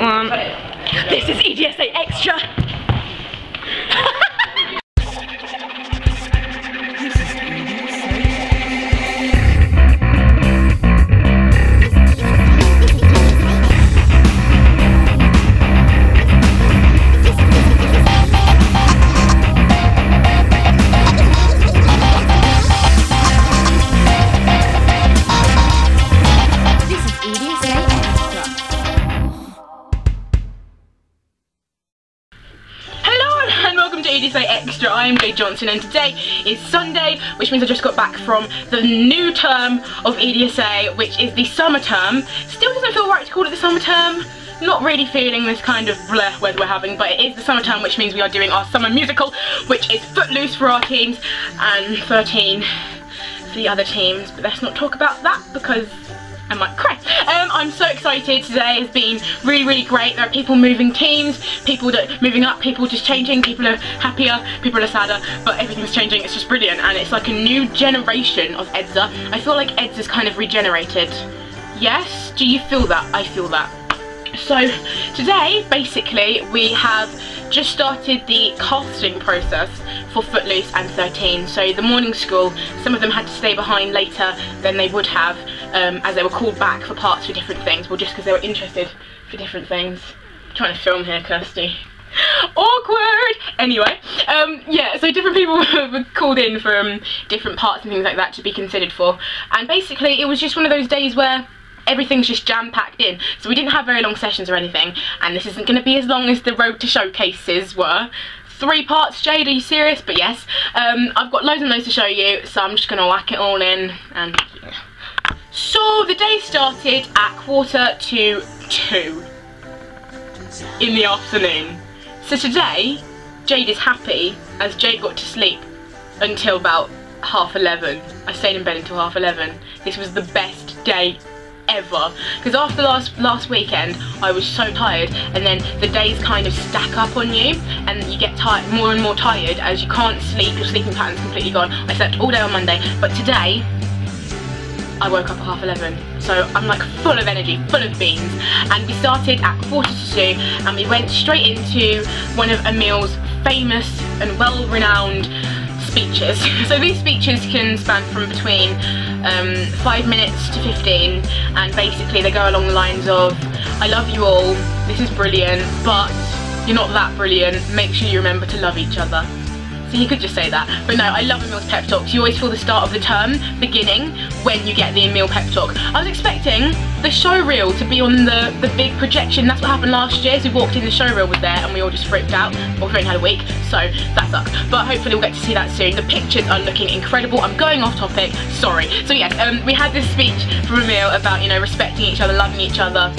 one. This is EDSA Extra. EDSA Extra. I am Jade Johnson and today is Sunday, which means I just got back from the new term of EDSA, which is the summer term. Still doesn't feel right to call it the summer term. Not really feeling this kind of bleh weather we're having, but it is the summer term, which means we are doing our summer musical, which is Footloose for our teams and 13 for the other teams. But let's not talk about that because I might cry. I'm so excited. Today has been really great. There are people moving teams, people that moving up, people just changing, people are happier, people are sadder, but everything's changing. It's just brilliant, and it's like a new generation of EDSA. I feel like EDSA's kind of regenerated. Yes? Do you feel that? I feel that. So today, basically, we have just started the casting process for Footloose and 13. So the morning school, some of them had to stay behind later than they would have, as they were called back for parts for different things, well, just because they were interested for different things. I'm trying to film here, Kirsty. Awkward! Anyway, yeah, so different people were called in for different parts and things like that to be considered for. And basically, it was just one of those days where everything's just jam-packed in, so we didn't have very long sessions or anything, and this isn't going to be as long as the Road to Showcases were. 3 parts, Jade, are you serious? But yes, I've got loads and loads to show you, so I'm just going to whack it all in, and yeah. So the day started at 1:45 in the afternoon. So today, Jade is happy, as Jade got to sleep until about 11:30. I stayed in bed until 11:30. This was the best day ever, because after last weekend I was so tired, and then the days kind of stack up on you and you get tired, more and more tired, as you can't sleep, your sleeping pattern's completely gone. I slept all day on Monday, but today I woke up at 11:30, so I'm like full of energy, full of beans. And we started at 1:45 and we went straight into one of Emil's famous and well-renowned speeches. So these speeches can span from between 5 minutes to 15, and basically they go along the lines of, I love you all, this is brilliant, but you're not that brilliant, make sure you remember to love each other. So you could just say that. But no, I love Emil's pep talks. You always feel the start of the term beginning when you get the Emil pep talk. I was expecting the show reel to be on the big projection. That's what happened last year. So we walked in, the show reel was there, and we all just freaked out. Well, we only had a week, so that sucks. But hopefully we'll get to see that soon. The pictures are looking incredible. I'm going off topic, sorry. So yes, we had this speech from Emil about, you know, respecting each other, loving each other.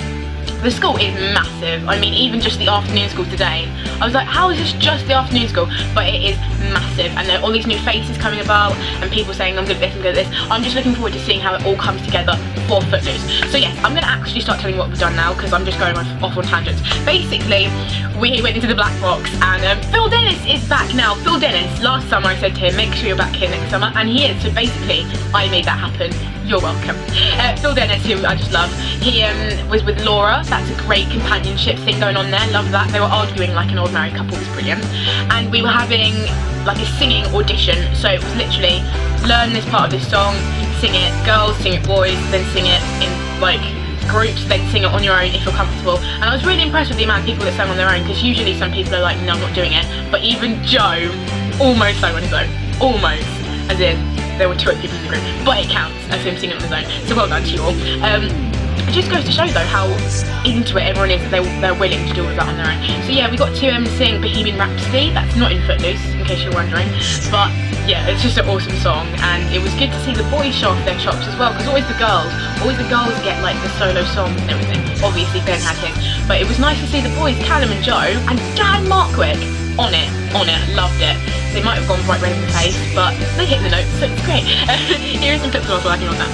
The school is massive. I mean, even just the afternoon school today, I was like, how is this just the afternoon school? But it is massive, and there are all these new faces coming about, and people saying, I'm good at this, I'm good at this. I'm just looking forward to seeing how it all comes together for Footloose. So yes, I'm going to actually start telling you what we've done now, because I'm just going off on tangents. Basically, we went into the black box, and Phil Dennis is back now. Phil Dennis, last summer I said to him, make sure you're back here next summer, and he is. So basically, I made that happen. You're welcome. Phil Dennis, who I just love, he was with Laura. That's a great companionship thing going on there, love that. They were arguing like an old married couple, it was brilliant. And we were having like a singing audition, so it was literally, learn this part of this song, sing it, girls, sing it, boys, then sing it in like groups, then sing it on your own if you're comfortable. And I was really impressed with the amount of people that sang on their own, because usually some people are like, no, I'm not doing it. But even Joe almost sang on his own, almost, as in there were 2 other people in the group, but it counts as him singing on his own, so well done to you all. It just goes to show though how into it everyone is, that they're willing to do all of that on their own. So yeah, we got to sing Bohemian Rhapsody. That's not in Footloose, in case you're wondering, but yeah, it's just an awesome song, and it was good to see the boys show off their chops as well, because always the girls get like the solo songs and everything. Obviously Ben had his, but it was nice to see the boys, Callum and Joe, and Dan Markwick, on it, loved it. They might have gone bright red in the face, but they hit the notes, so it's great. Here are some clips of us working on that.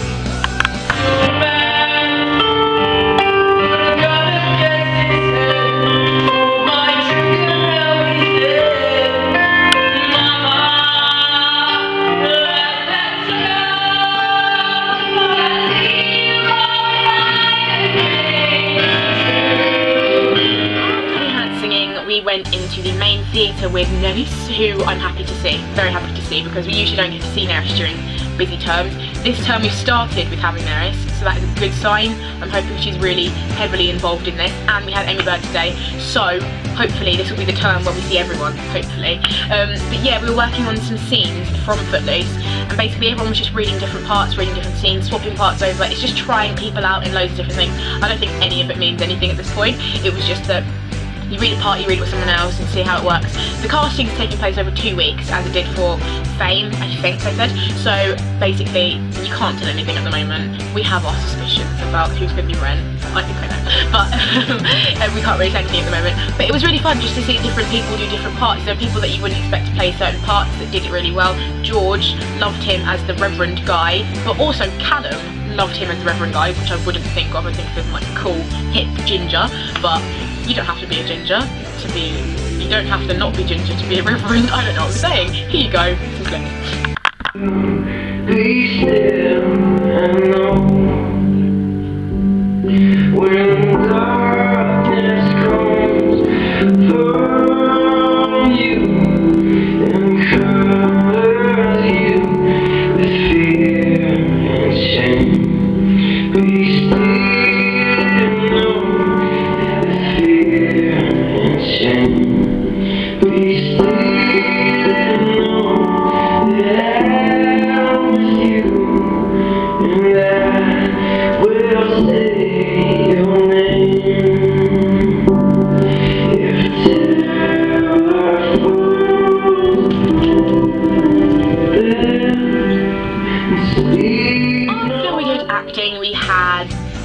went into the main theatre with Neris, who I'm happy to see, very happy to see, because we usually don't get to see Neris during busy terms. This term we started with having Neris, so that is a good sign. I'm hoping she's really heavily involved in this, and we had Emil today, so hopefully this will be the term where we see everyone, hopefully. But yeah, we were working on some scenes from Footloose, and basically everyone was just reading different parts, reading different scenes, swapping parts over. It's just trying people out in loads of different things. I don't think any of it means anything at this point. It was just that you read a part, you read it with someone else and see how it works. The casting is taking place over 2 weeks, as it did for Fame, I think they said. So basically, you can't tell anything at the moment. We have our suspicions about who's going to be Ren. I think I know, but we can't really say anything at the moment. But it was really fun just to see different people do different parts. There are people that you wouldn't expect to play certain parts that did it really well. George loved him as the Reverend guy, but also Callum loved him as the Reverend guy, which I wouldn't think of. I think of him like a cool, hip ginger, but you don't have to be a ginger to be, you don't have to not be ginger to be a reverend. I don't know what I'm saying. Here you go, some clips. Be still and know when darkness comes from you and covers you with fear and shame. Be still.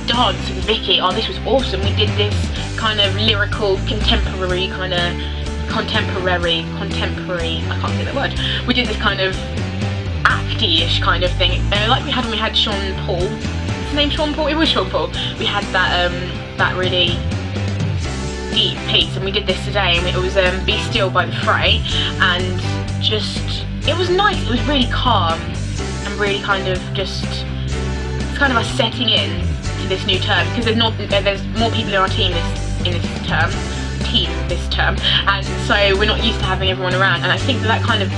Dance with Vicky. Oh, this was awesome. We did this kind of lyrical, contemporary, I can't say that word. We did this kind of acty-ish kind of thing, like we had when we had Sean Paul. Is his name Sean Paul? It was Sean Paul. We had that that really deep piece, and we did this today, and it was Be Still by The Fray, and just, it was nice. It was really calm and really kind of just, it's kind of us setting in to this new term, because there's more people in our team this term, and so we're not used to having everyone around, and I think that kind of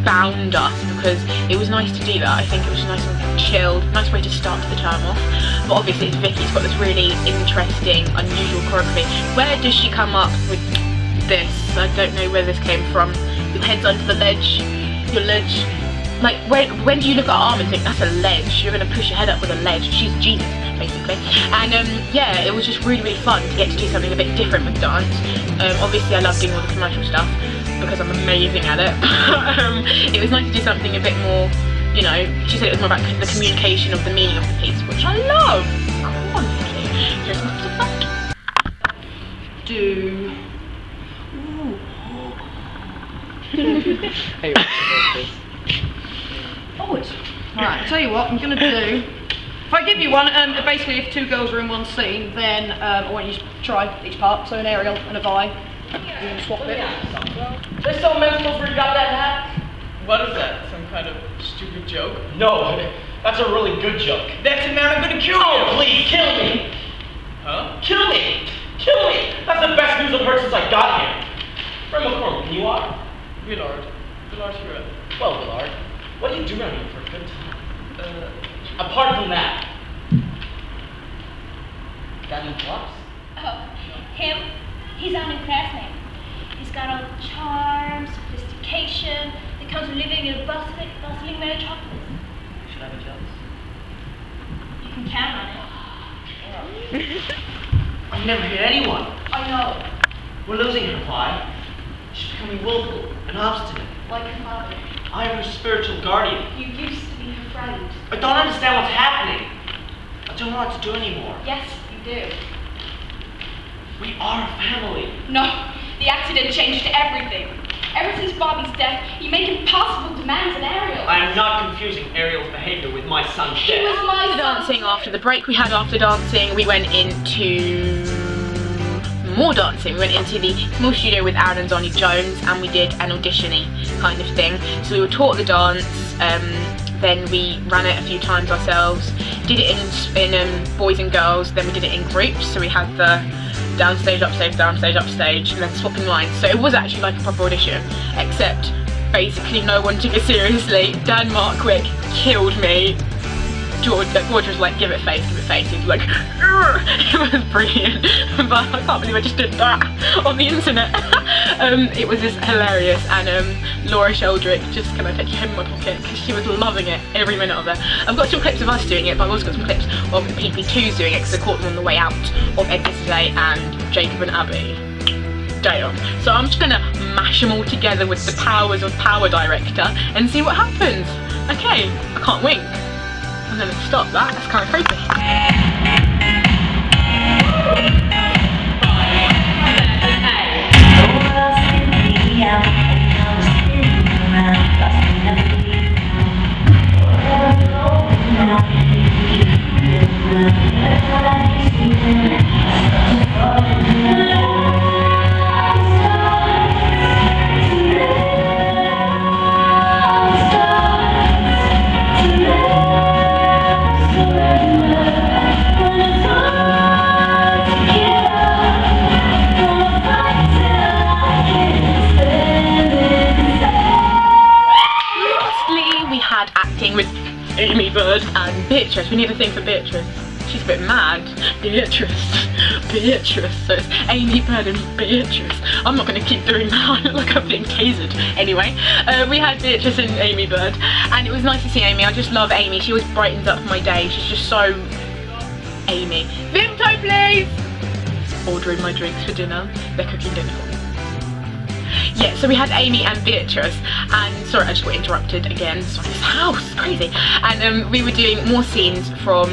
bound us, because it was nice to do that. I think it was nice and chilled, nice way to start the term off. But obviously it's Vicky's got this really interesting, unusual choreography. Where does she come up with this? I don't know where this came from. Your head's under the ledge, your ledge. Like, when do you look at her arm and think that's a ledge? You're going to push your head up with a ledge. She's a genius, basically. And yeah, it was just really, really fun to get to do something a bit different with dance. Obviously I love doing all the commercial stuff because I'm amazing at it. It was nice to do something a bit more, you know, she said it was more about the communication of the meaning of the piece, which I love. Come on, Vicky. Here's my feedback. Do. Hey, forward. Alright, I'll tell you what I'm going to do. If I give you one, basically if two girls are in one scene, then I want you to try each part. So an Ariel and a Vi. You can swap it. There's some mentals where you got that hat? What is that? Some kind of stupid joke? No, that's a really good joke. That's it, man. I'm gonna kill you! Oh, please, kill me! Huh? Kill me! Kill me! That's the best news I've heard since I got here. Friend McCormick, can you walk? Willard. Willard's here. Well, Willard, what do you do around here for a good time? Apart from that. Got any flops? Oh, him? He's our new classmate. He's got all the charm, sophistication that comes with living in a bustling metropolis. Should I be jealous? You can count on it. I've never hit anyone. I know. We're losing her, Vi. She's becoming willful and obstinate. Like her father. I am her spiritual guardian. You used to be her friend. I don't understand what's happening. I don't know what to do anymore. Yes, you do. We are a family. No, the accident changed everything. Ever since Bobby's death, you make impossible demands on Ariel. I am not confusing Ariel's behavior with my son's He death. was my son. Dancing after the break we had after dancing, we went into more dancing. We went into the small studio with Aaron and Zonnie Jones, and we did an audition-y kind of thing. So we were taught the dance, then we ran it a few times ourselves, did it in boys and girls, then we did it in groups. So we had the downstage, upstage, downstage, upstage, and then swapping lines. So it was actually like a proper audition, except basically no one took it seriously. Dan Markwick killed me. George was like, give it face, give it face. He was like, "Urgh." It was brilliant. But I can't believe I just did that on the internet. It was just hilarious. And Laura Sheldrick, just can I take your head in my pocket, because she was loving it, every minute of it. I've got some clips of us doing it, but I've also got some clips of the PP2s doing it, because I caught them on the way out of EDSA and Jacob and Abby. Damn. So I'm just gonna mash them all together with the powers of Power Director and see what happens. Okay, I can't wink. I'm gonna stop that, that's kind of creepy. With Amy Bird and Beatrice. We need a thing for Beatrice. She's a bit mad. Beatrice. So it's Amy Bird and Beatrice. I'm not going to keep doing that. I look like I'm being tasered. Anyway, we had Beatrice and Amy Bird, and it was nice to see Amy. I just love Amy. She always brightens up my day. She's just so Amy. Vimto, please! Ordering my drinks for dinner. They're cooking dinner for me. Yeah, so we had Amy and Beatrice, and sorry, I just got interrupted again. Sorry, this house is crazy. And we were doing more scenes from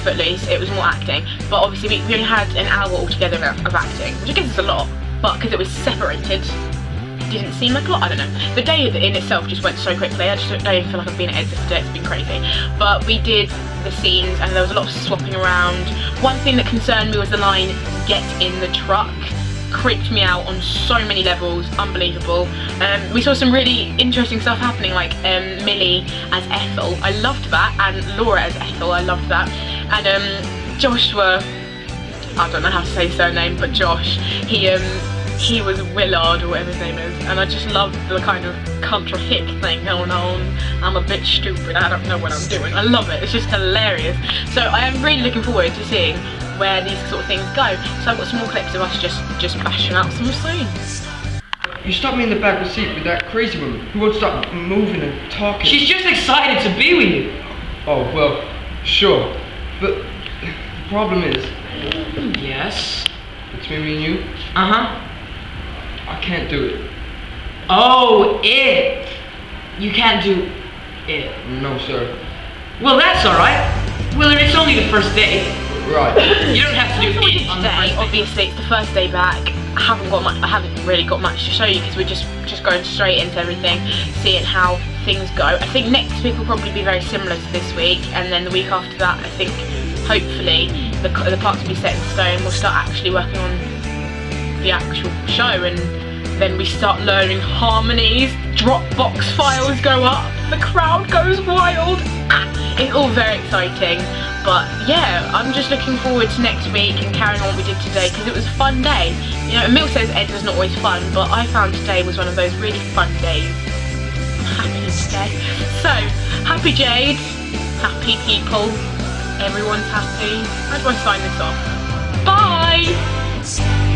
Footloose. It was more acting, but obviously we only had an hour altogether of acting, which I guess is a lot, but because it was separated, it didn't seem like a lot. I don't know. The day in itself just went so quickly. I just don't even feel like I've been at EDSA today. It's been crazy. But we did the scenes, and there was a lot of swapping around. One thing that concerned me was the line, "Get in the truck." Creeped me out on so many levels, unbelievable. We saw some really interesting stuff happening, like Millie as Ethel, I loved that, and Laura as Ethel, I loved that. And Joshua, I don't know how to say his surname, but Josh, he was Willard or whatever his name is, and I just loved the kind of country hick thing going on. I'm a bit stupid, I don't know what I'm doing. I love it, it's just hilarious. So I am really looking forward to seeing where these sort of things go. So I've got some more clips of us just bashing out some scenes. You stopped me in the back of the seat with that crazy woman who won't stop moving and talking. She's just excited to be with you. Oh, well, sure. But the problem is... Yes? Between me and you, Uh-huh. I can't do it. Oh, it. You can't do it. No, sir. Well, that's alright. Willard, it's only the first day. Right. You don't have to do That's what we did it on the today. first day. Obviously, it's the first day back. I haven't really got much to show you, because we're just going straight into everything, seeing how things go. I think next week will probably be very similar to this week, and then the week after that, I think, hopefully, the parts will be set in stone. We'll start actually working on the actual show, and then we start learning harmonies. Dropbox files go up. The crowd goes wild. It's all very exciting. But yeah, I'm just looking forward to next week and carrying on what we did today, because it was a fun day. You know, Emil says EDSA's not always fun, but I found today was one of those really fun days. I'm happy today. So, happy Jade, happy people, everyone's happy. How do I sign this off? Bye!